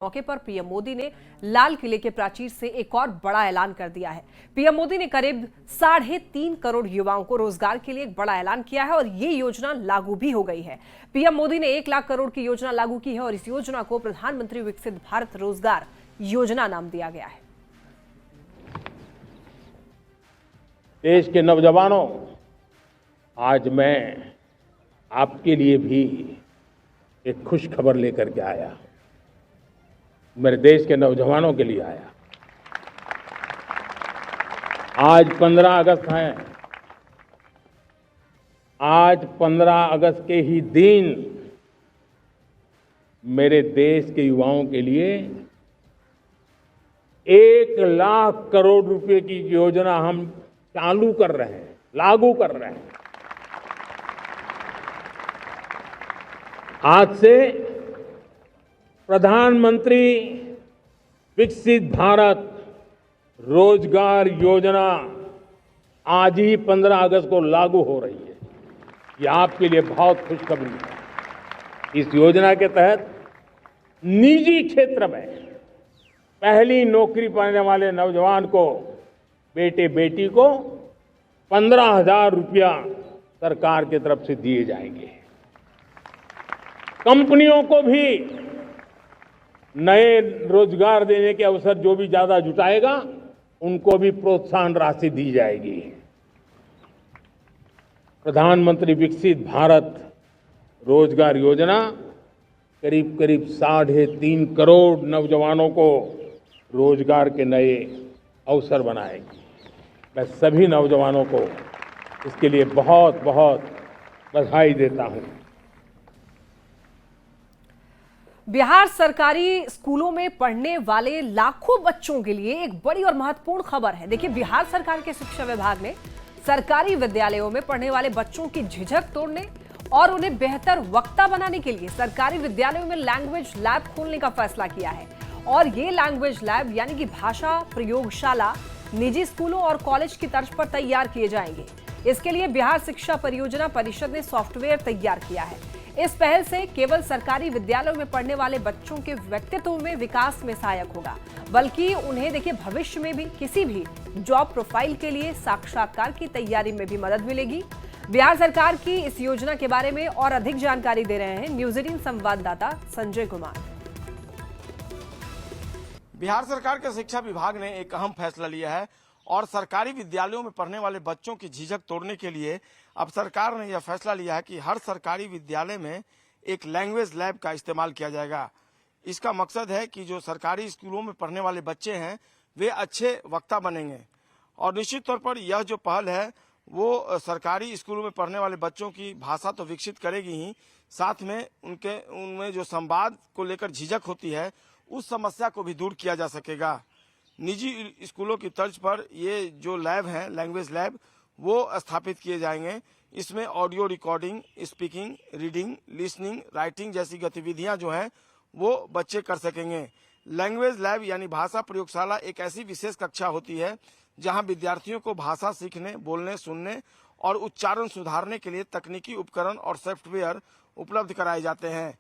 मौके पर पीएम मोदी ने लाल किले के प्राचीर से एक और बड़ा ऐलान कर दिया है। पीएम मोदी ने करीब 3.5 करोड़ युवाओं को रोजगार के लिए एक बड़ा ऐलान किया है और ये योजना लागू भी हो गई है। पीएम मोदी ने 1 लाख करोड़ की योजना लागू की है और इस योजना को प्रधानमंत्री विकसित भारत रोजगार योजना नाम दिया गया है। देश के नौजवानों, आज मैं आपके लिए भी एक खुश खबर लेकर के आया। मेरे देश के नौजवानों के लिए आया। आज 15 अगस्त है। आज 15 अगस्त के ही दिन मेरे देश के युवाओं के लिए 1 लाख करोड़ रुपए की योजना हम चालू कर रहे हैं, लागू कर रहे हैं। आज से प्रधानमंत्री विकसित भारत रोजगार योजना आज ही 15 अगस्त को लागू हो रही है। ये आपके लिए बहुत खुशखबरी है। इस योजना के तहत निजी क्षेत्र में पहली नौकरी पाने वाले नौजवान को, बेटे बेटी को 15,000 रुपया सरकार की तरफ से दिए जाएंगे। कंपनियों को भी नए रोजगार देने के अवसर जो भी ज्यादा जुटाएगा, उनको भी प्रोत्साहन राशि दी जाएगी। प्रधानमंत्री विकसित भारत रोजगार योजना करीब 3.5 करोड़ नौजवानों को रोजगार के नए अवसर बनाएगी। मैं सभी नौजवानों को इसके लिए बहुत बहुत बधाई देता हूं। बिहार सरकारी स्कूलों में पढ़ने वाले लाखों बच्चों के लिए एक बड़ी और महत्वपूर्ण खबर है। देखिए, बिहार सरकार के शिक्षा विभाग ने सरकारी विद्यालयों में पढ़ने वाले बच्चों की झिझक तोड़ने और उन्हें बेहतर वक्ता बनाने के लिए सरकारी विद्यालयों में लैंग्वेज लैब खोलने का फैसला किया है। और ये लैंग्वेज लैब यानी कि भाषा प्रयोगशाला निजी स्कूलों और कॉलेज की तर्ज पर तैयार किए जाएंगे। इसके लिए बिहार शिक्षा परियोजना परिषद ने सॉफ्टवेयर तैयार किया है। इस पहल से केवल सरकारी विद्यालयों में पढ़ने वाले बच्चों के व्यक्तित्व में विकास में सहायक होगा, बल्कि उन्हें देखिए भविष्य में भी किसी भी जॉब प्रोफाइल के लिए साक्षात्कार की तैयारी में भी मदद मिलेगी। बिहार सरकार की इस योजना के बारे में और अधिक जानकारी दे रहे हैं न्यूज 18 संवाददाता संजय कुमार। बिहार सरकार के शिक्षा विभाग ने एक अहम फैसला लिया है और सरकारी विद्यालयों में पढ़ने वाले बच्चों की झिझक तोड़ने के लिए अब सरकार ने यह फैसला लिया है कि हर सरकारी विद्यालय में एक लैंग्वेज लैब का इस्तेमाल किया जाएगा। इसका मकसद है कि जो सरकारी स्कूलों में पढ़ने वाले बच्चे हैं वे अच्छे वक्ता बनेंगे और निश्चित तौर पर यह जो पहल है वो सरकारी स्कूलों में पढ़ने वाले बच्चों की भाषा तो विकसित करेगी ही, साथ में उनमें जो संवाद को लेकर झिझक होती है उस समस्या को भी दूर किया जा सकेगा। निजी स्कूलों की तर्ज पर ये जो लैब है, लैंग्वेज लैब, वो स्थापित किए जाएंगे। इसमें audio recording, speaking, reading, listening, writing जैसी गतिविधियां जो हैं वो बच्चे कर सकेंगे। लैंग्वेज लैब यानी भाषा प्रयोगशाला एक ऐसी विशेष कक्षा होती है जहां विद्यार्थियों को भाषा सीखने, बोलने, सुनने और उच्चारण सुधारने के लिए तकनीकी उपकरण और सॉफ्टवेयर उपलब्ध कराए जाते हैं।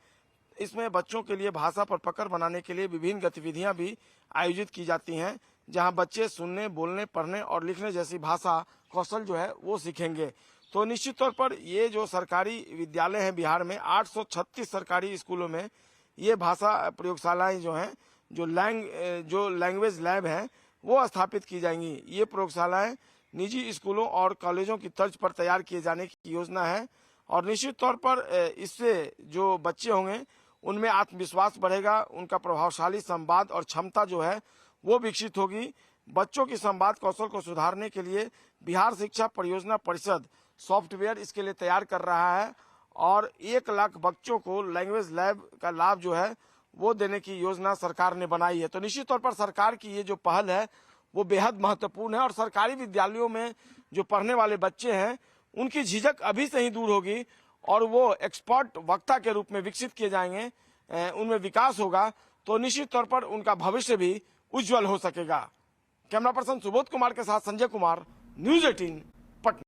इसमें बच्चों के लिए भाषा पर पकड़ बनाने के लिए विभिन्न गतिविधियां भी आयोजित की जाती हैं, जहां बच्चे सुनने, बोलने, पढ़ने और लिखने जैसी भाषा कौशल जो है वो सीखेंगे। तो निश्चित तौर पर ये जो सरकारी विद्यालय हैं बिहार में 836 सरकारी स्कूलों में ये भाषा प्रयोगशालाएं जो हैं, जो लैंग्वेज लैब हैं वो स्थापित की जाएंगी। ये प्रयोगशालाएं निजी स्कूलों और कॉलेजों की तर्ज पर तैयार किए जाने की योजना है और निश्चित तौर पर इससे जो बच्चे होंगे उनमें आत्मविश्वास बढ़ेगा, उनका प्रभावशाली संवाद और क्षमता जो है वो विकसित होगी। बच्चों की संवाद कौशल को सुधारने के लिए बिहार शिक्षा परियोजना परिषद सॉफ्टवेयर इसके लिए तैयार कर रहा है और 1 लाख बच्चों को लैंग्वेज लैब का लाभ जो है वो देने की योजना सरकार ने बनाई है। तो निश्चित तौर पर सरकार की ये जो पहल है वो बेहद महत्वपूर्ण है और सरकारी विद्यालयों में जो पढ़ने वाले बच्चे हैं उनकी झिझक अभी से ही दूर होगी और वो एक्सपर्ट वक्ता के रूप में विकसित किए जाएंगे, उनमें विकास होगा तो निश्चित तौर पर उनका भविष्य भी उज्जवल हो सकेगा। कैमरा पर्सन सुबोध कुमार के साथ संजय कुमार, न्यूज 18